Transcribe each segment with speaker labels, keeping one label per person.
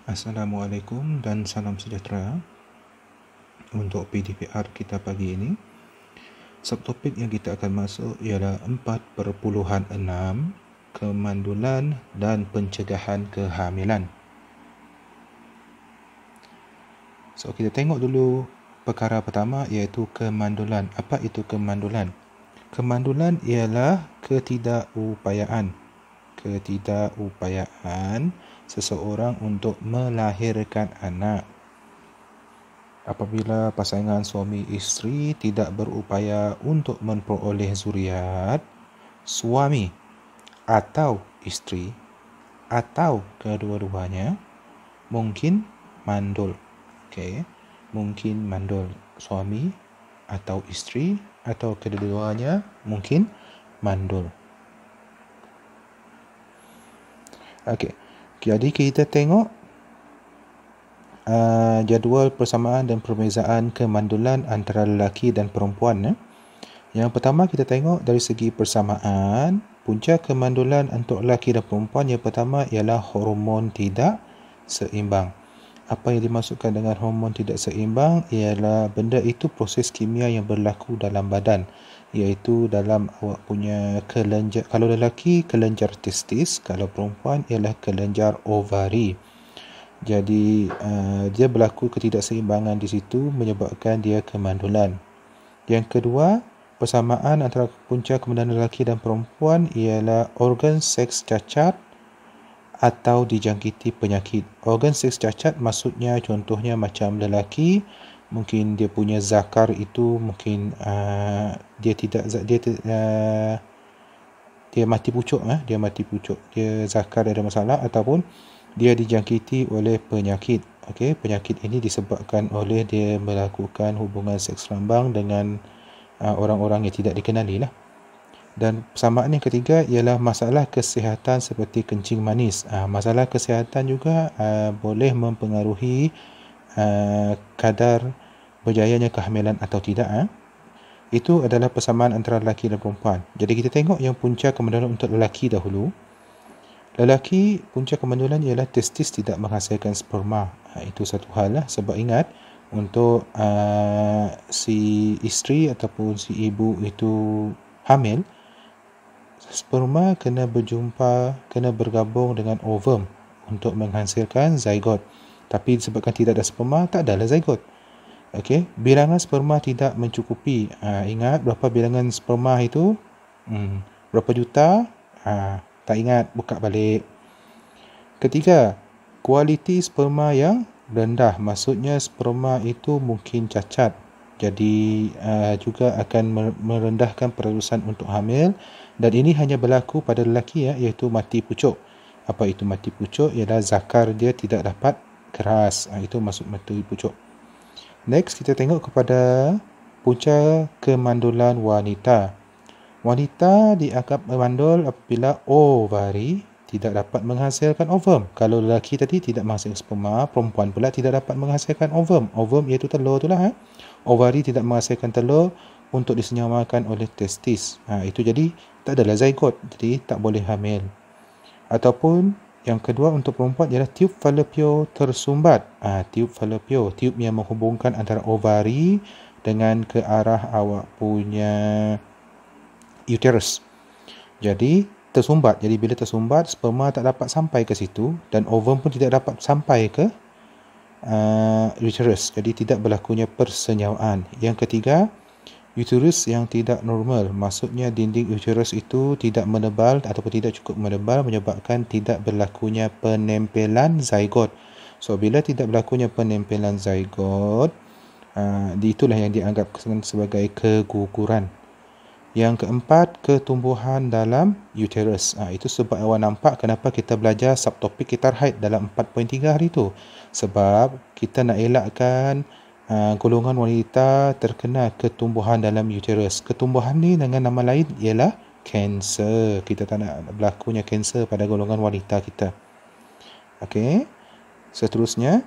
Speaker 1: Assalamualaikum dan salam sejahtera. Untuk PDPR kita pagi ini, subtopik yang kita akan masuk ialah 4.6 kemandulan dan pencegahan kehamilan. So kita tengok dulu perkara pertama iaitu kemandulan. Apa itu kemandulan? Kemandulan ialah ketidakupayaan seseorang untuk melahirkan anak. Apabila pasangan suami isteri tidak berupaya untuk memperoleh zuriat, suami atau isteri atau kedua-duanya mungkin mandul. Mungkin mandul. Suami atau isteri atau kedua-duanya mungkin mandul. Jadi kita tengok jadual persamaan dan perbezaan kemandulan antara lelaki dan perempuan. Yang pertama kita tengok dari segi persamaan, punca kemandulan untuk lelaki dan perempuan yang pertama ialah hormon tidak seimbang. Apa yang dimaksudkan dengan hormon tidak seimbang ialah benda itu proses kimia yang berlaku dalam badan, iaitu dalam awak punya kelenjar. Kalau lelaki kelenjar testis, kalau perempuan ialah kelenjar ovari. Jadi dia berlaku ketidakseimbangan di situ menyebabkan dia kemandulan. Yang kedua, persamaan antara punca kemandulan lelaki dan perempuan ialah organ seks cacat atau dijangkiti penyakit. Organ seks cacat maksudnya contohnya macam lelaki mungkin dia punya zakar itu mungkin dia mati pucuk, dia zakar ada masalah ataupun dia dijangkiti oleh penyakit. Penyakit ini disebabkan oleh dia melakukan hubungan seks rambang dengan orang-orang yang tidak dikenali lah. Dan persamaan yang ketiga ialah masalah kesihatan seperti kencing manis. Masalah kesihatan juga boleh mempengaruhi kadar berjayanya kehamilan atau tidak. Itu adalah persamaan antara lelaki dan perempuan. Jadi kita tengok yang punca kemandulan untuk lelaki dahulu. Lelaki, punca kemandulan ialah testis tidak menghasilkan sperma. Itu satu hal lah. Sebab ingat, untuk si isteri ataupun si ibu itu hamil, sperma kena bergabung dengan ovum untuk menghasilkan zygot. Tapi disebabkan tidak ada sperma, tak adalah zygot. Bilangan sperma tidak mencukupi. Ingat berapa bilangan sperma itu? Berapa juta? Tak ingat, buka balik. Ketiga, kualiti sperma yang rendah. Maksudnya sperma itu mungkin cacat. Jadi juga akan merendahkan pererusan untuk hamil. Dan ini hanya berlaku pada lelaki, iaitu mati pucuk. Apa itu mati pucuk? Ialah zakar dia tidak dapat keras. Itu maksud mati pucuk. Next, kita tengok kepada punca kemandulan wanita. Wanita dianggap mandul apabila ovari tidak dapat menghasilkan ovum. Kalau lelaki tadi tidak menghasilkan sperma, perempuan pula tidak dapat menghasilkan ovum. Ovum iaitu telur itulah. Ovari tidak menghasilkan telur untuk disenyamakan oleh testis. Itu jadi tak adalah zygot, jadi tak boleh hamil. Ataupun yang kedua untuk perempuan ialah tiub falopio tersumbat. Tiub falopio, tiub yang menghubungkan antara ovari dengan ke arah awak punya uterus. Jadi tersumbat. Jadi bila tersumbat, sperma tak dapat sampai ke situ dan ovum pun tidak dapat sampai ke uterus. Jadi tidak berlakunya persenyawaan. Yang ketiga, uterus yang tidak normal. Maksudnya dinding uterus itu tidak menebal ataupun tidak cukup menebal menyebabkan tidak berlakunya penempelan zygot. So bila tidak berlakunya penempelan zygot, itulah yang dianggap sebagai keguguran. Yang keempat, ketumbuhan dalam uterus. Itu sebab awak nampak kenapa kita belajar subtopik kitar haid dalam 4.3 hari itu. Sebab kita nak elakkan golongan wanita terkena ketumbuhan dalam uterus. Ketumbuhan ni dengan nama lain ialah kanser. Kita tak nak berlakunya kanser pada golongan wanita kita. Seterusnya,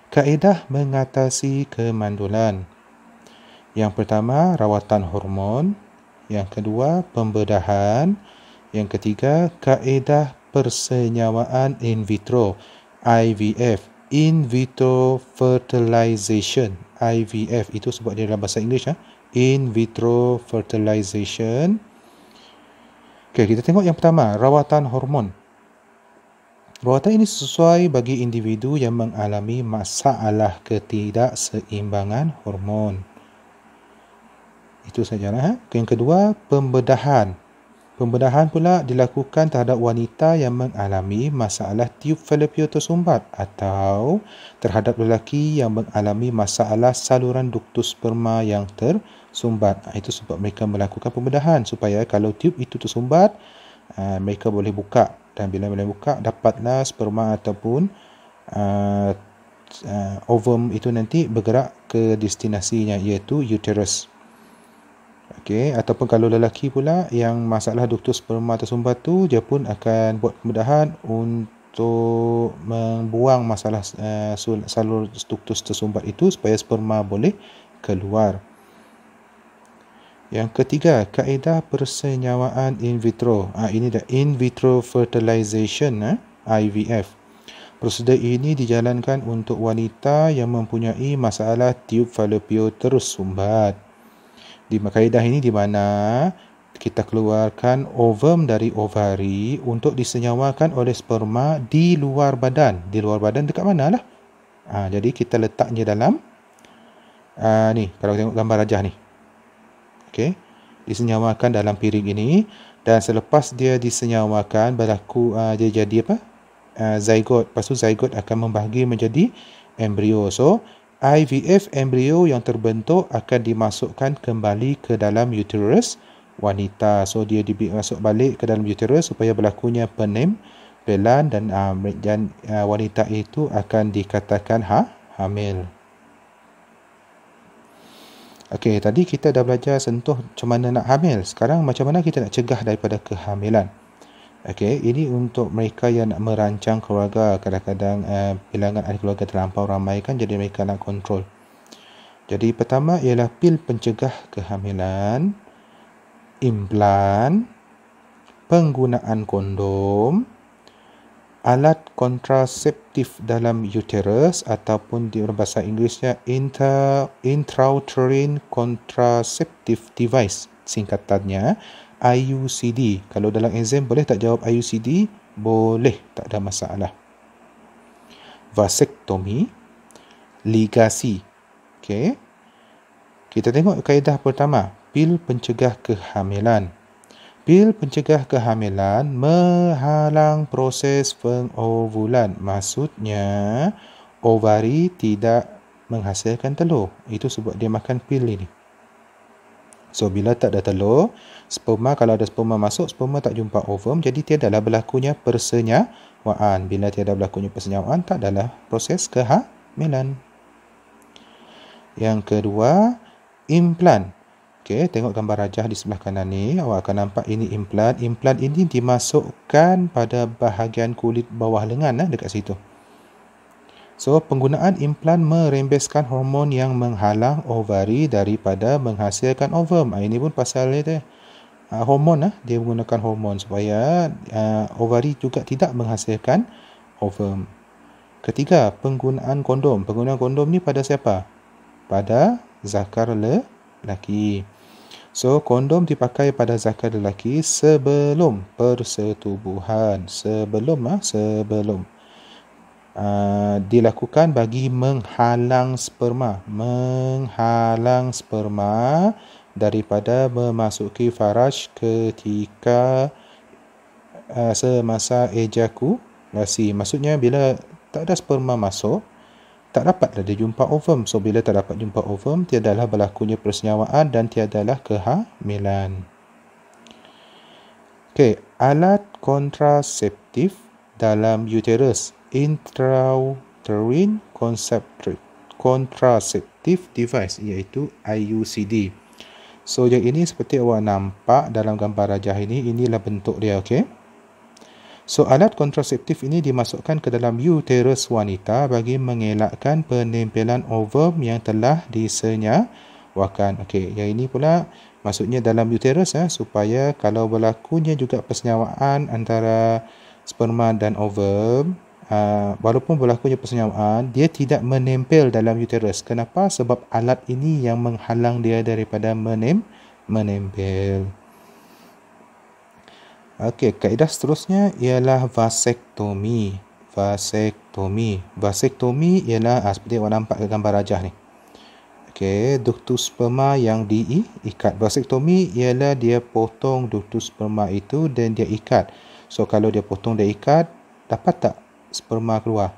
Speaker 1: kaedah mengatasi kemandulan. Yang pertama, rawatan hormon. Yang kedua, pembedahan. Yang ketiga, kaedah persenyawaan in vitro. IVF, in vitro fertilization. IVF itu sebab dia dalam bahasa Inggeris, in vitro fertilization. Okey, kita tengok yang pertama, rawatan hormon. Rawatan ini sesuai bagi individu yang mengalami masalah ketidakseimbangan hormon. Itu sajalah. Yang kedua, pembedahan. Pembedahan pula dilakukan terhadap wanita yang mengalami masalah tiub falopio tersumbat atau terhadap lelaki yang mengalami masalah saluran duktus sperma yang tersumbat. Itu sebab mereka melakukan pembedahan supaya kalau tiub itu tersumbat, mereka boleh buka, dan bila boleh buka dapatlah sperma ataupun ovum itu nanti bergerak ke destinasinya, iaitu uterus. Okey, ataupun kalau lelaki pula yang masalah duktus sperma tersumbat tu, dia pun akan buat pembedahan untuk membuang masalah salur duktus tersumbat itu supaya sperma boleh keluar. Yang ketiga, kaedah persenyawaan in vitro. Ini dah in vitro fertilization, IVF. Prosedur ini dijalankan untuk wanita yang mempunyai masalah tiub falopio tersumbat. Di kaedah ini di mana kita keluarkan ovum dari ovari untuk disenyawakan oleh sperma di luar badan. Di luar badan dekat mana lah? Jadi kita letaknya dalam ni, kalau tengok gambar rajah ni. Okey, disenyawakan dalam piring ini, dan selepas dia disenyawakan berlaku dia jadi apa? Zygote. Lepas tu zygote akan membahagi menjadi embrio. So IVF embrio yang terbentuk akan dimasukkan kembali ke dalam uterus wanita. So dia dimasuk balik ke dalam uterus supaya berlakunya penempelan, dan wanita itu akan dikatakan hamil. Okey, tadi kita dah belajar sentuh macam mana nak hamil. Sekarang macam mana kita nak cegah daripada kehamilan. Okey, ini untuk mereka yang nak merancang keluarga. Kadang-kadang bilangan ahli keluarga terlampau ramai kan, jadi mereka nak kontrol. Jadi pertama ialah pil pencegah kehamilan, implan, penggunaan kondom, alat kontraseptif dalam uterus ataupun di bahasa Inggerisnya intrauterine contraceptive device, singkatannya IUCD. Kalau dalam exam boleh tak jawab IUCD? Boleh, tak ada masalah. Vasektomi, ligasi. Okey. Kita tengok kaedah pertama, pil pencegah kehamilan. Pil pencegah kehamilan menghalang proses pengovulan. Maksudnya, ovari tidak menghasilkan telur. Itu sebab dia makan pil ini. So, bila tak ada telur, sperma, kalau ada sperma masuk, sperma tak jumpa ovum, jadi tiadalah berlakunya persenyawaan. Bila tiada berlakunya persenyawaan, tak adalah proses kehamilan. Yang kedua, implan. Okey, tengok gambar rajah di sebelah kanan ni, awak akan nampak ini implan. Implan ini dimasukkan pada bahagian kulit bawah lengan dekat situ. So, penggunaan implan merembeskan hormon yang menghalang ovari daripada menghasilkan ovum. Ini pun pasalnya dia hormon, dia menggunakan hormon supaya ovari juga tidak menghasilkan ovum. Ketiga, penggunaan kondom. Penggunaan kondom ni pada siapa? Pada zakar lelaki. So, kondom dipakai pada zakar lelaki sebelum persetubuhan. Sebelum. Dilakukan bagi menghalang sperma. Menghalang sperma daripada memasuki faraj ketika semasa ejakulasi. Maksudnya, bila tak ada sperma masuk, tak dapatlah dia jumpa ovum. So, bila tak dapat jumpa ovum, tiadalah berlakunya persenyawaan dan tiadalah kehamilan. Okey, alat kontraseptif dalam uterus, intrauterine contraceptive device, iaitu IUCD. So, yang ini seperti awak nampak dalam gambar rajah ini, inilah bentuk dia, okey. So, alat kontraseptif ini dimasukkan ke dalam uterus wanita bagi mengelakkan penempelan ovum yang telah disenyawakan. Okey, yang ini pula maksudnya dalam uterus supaya kalau berlakunya juga persenyawaan antara sperma dan ovum, walaupun berlakunya persenyawaan, dia tidak menempel dalam uterus. Kenapa? Sebab alat ini yang menghalang dia daripada menempel. Okey, kaedah seterusnya ialah vasektomi. Vasektomi ialah seperti awak nampak ke gambar rajah ni. Okey, ductus sperma yang diikat. Vasektomi ialah dia potong ductus sperma itu dan dia ikat. So kalau dia potong dia ikat, dapat tak sperma keluar?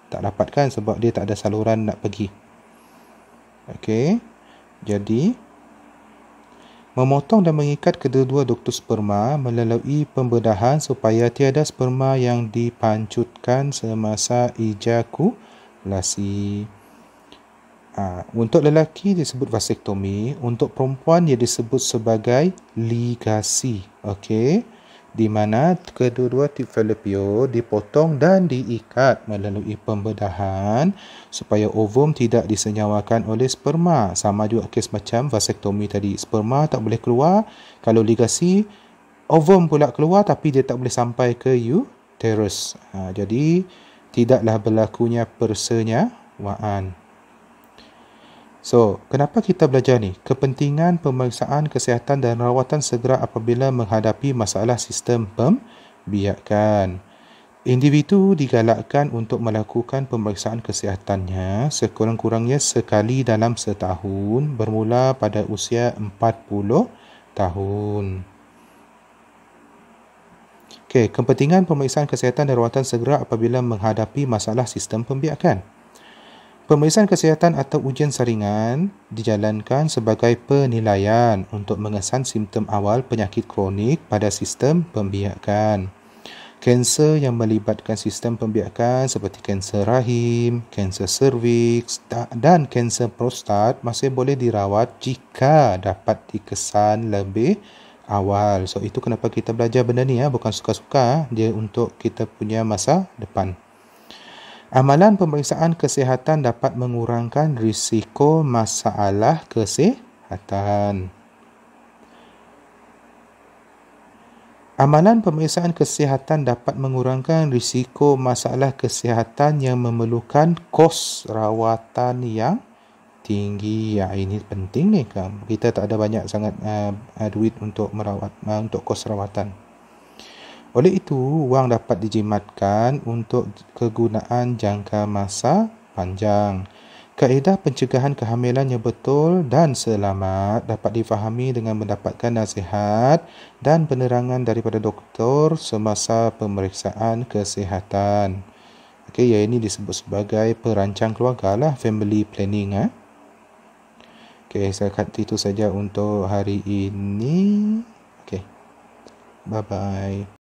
Speaker 1: Tak dapat kan, sebab dia tak ada saluran nak pergi. Okey. Jadi memotong dan mengikat kedua-dua ductus sperma melalui pembedahan supaya tiada sperma yang dipancutkan semasa ejakulasi. Untuk lelaki disebut vasektomi, untuk perempuan dia disebut sebagai ligasi. Okey, di mana kedua-dua tip falopio dipotong dan diikat melalui pembedahan supaya ovum tidak disenyawakan oleh sperma. Sama juga kes macam vasektomi tadi, sperma tak boleh keluar. Kalau ligasi, ovum pula keluar tapi dia tak boleh sampai ke uterus. Jadi tidaklah berlakunya persenyawaan. So, kenapa kita belajar ni? Kepentingan pemeriksaan kesihatan dan rawatan segera apabila menghadapi masalah sistem pembiakan. Individu digalakkan untuk melakukan pemeriksaan kesihatannya sekurang-kurangnya sekali dalam setahun bermula pada usia 40 tahun. Okey, kepentingan pemeriksaan kesihatan dan rawatan segera apabila menghadapi masalah sistem pembiakan. Pemeriksaan kesihatan atau ujian saringan dijalankan sebagai penilaian untuk mengesan simptom awal penyakit kronik pada sistem pembiakan. Kanser yang melibatkan sistem pembiakan seperti kanser rahim, kanser cervix dan kanser prostat masih boleh dirawat jika dapat dikesan lebih awal. So itu kenapa kita belajar benda ni, bukan suka-suka, dia untuk kita punya masa depan. Amalan pemeriksaan kesihatan dapat mengurangkan risiko masalah kesihatan. Amalan pemeriksaan kesihatan dapat mengurangkan risiko masalah kesihatan yang memerlukan kos rawatan yang tinggi. Ini penting ni kan. Kita tak ada banyak sangat duit untuk merawat, untuk kos rawatan. Oleh itu, wang dapat dijimatkan untuk kegunaan jangka masa panjang. Kaedah pencegahan kehamilan yang betul dan selamat dapat difahami dengan mendapatkan nasihat dan penerangan daripada doktor semasa pemeriksaan kesihatan. Okey, yang ini disebut sebagai perancang keluarga lah, family planning. Okey, saya kata itu saja untuk hari ini. Okey, bye-bye.